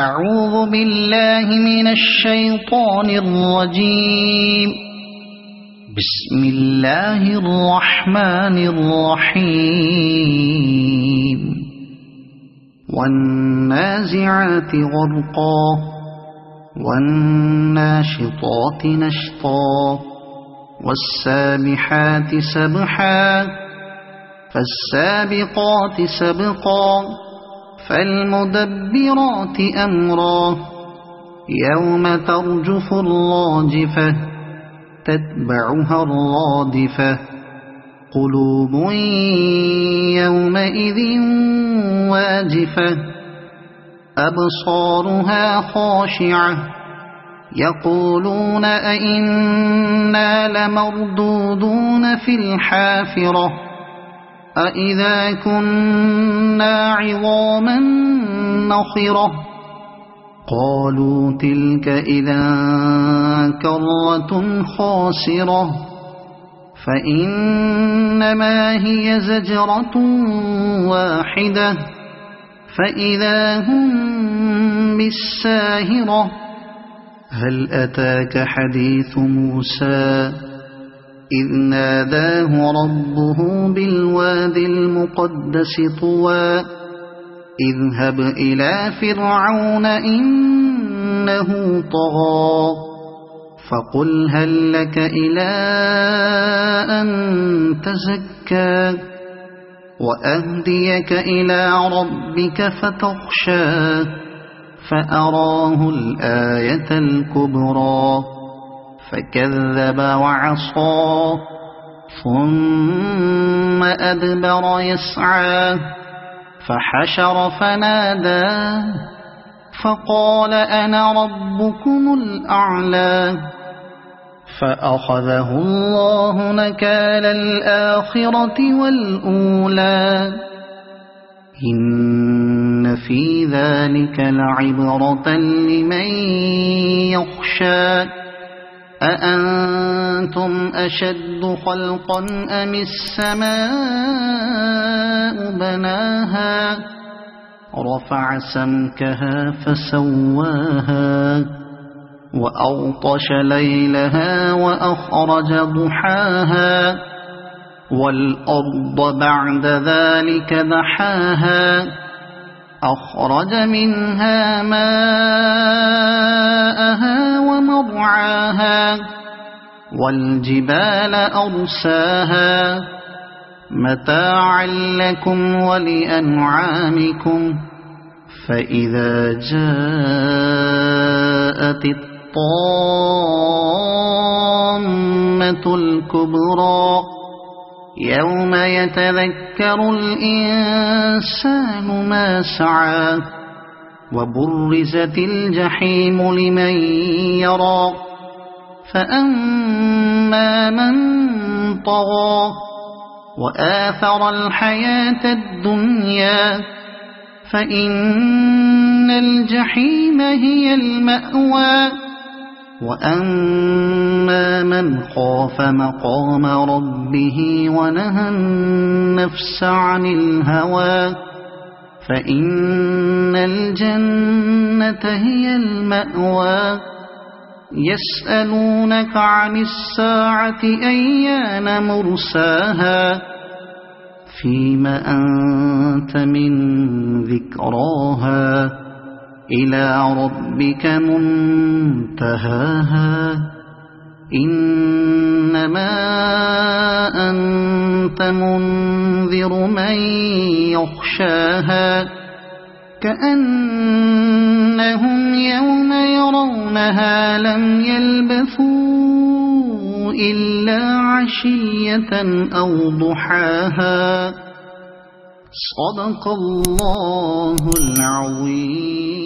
أعوذ بالله من الشيطان الرجيم. بسم الله الرحمن الرحيم. والنازعات غرقا والناشطات نشطا والسابحات سبحا فالسابقات سبقا فالمدبرات أمرا يوم ترجف الراجفة تتبعها الرادفة قلوب يومئذ واجفة أبصارها خاشعة يقولون أئنا لمردودون في الحافرة أئذا كنا عظاما نخرة قالوا تلك إذا كرة خاسرة فإنما هي زجرة واحدة فإذا هم بالساهرة هل أتاك حديث موسى إذ ناداه ربه بالواد المقدس طوى اذهب إلى فرعون إنه طغى فقل هل لك إلى أن تزكى وأهديك إلى ربك فتخشى فأراه الآية الكبرى فكذب وعصى ثم أدبر يسعى فحشر فنادى فقال أنا ربكم الأعلى فأخذه الله نكال الآخرة والأولى إن في ذلك لعبرة لمن يخشى أأنتم أشد خلقا أم السماء بناها رفع سمكها فسواها وأغطش ليلها وأخرج ضحاها والأرض بعد ذلك دحاها أخرج منها ماءها ومرعاها والجبال أرساها متاعا لكم ولأنعامكم فإذا جاءت الطامة الكبرى يوم يتذكر الإنسان ما سعى وبرزت الجحيم لمن يرى فأما من طغى وآثر الحياة الدنيا فإن الجحيم هي المأوى وأما من خاف مقام ربه ونهى النفس عن الهوى فإن الجنة هي المأوى يسألونك عن الساعة أيان مرساها فيم أنت من ذكراها إلى ربك منتهاها إنما أنت منذر من يخشاها كأنهم يوم يرونها لم يلبثوا إلا عشية أو ضحاها صدق الله العظيم.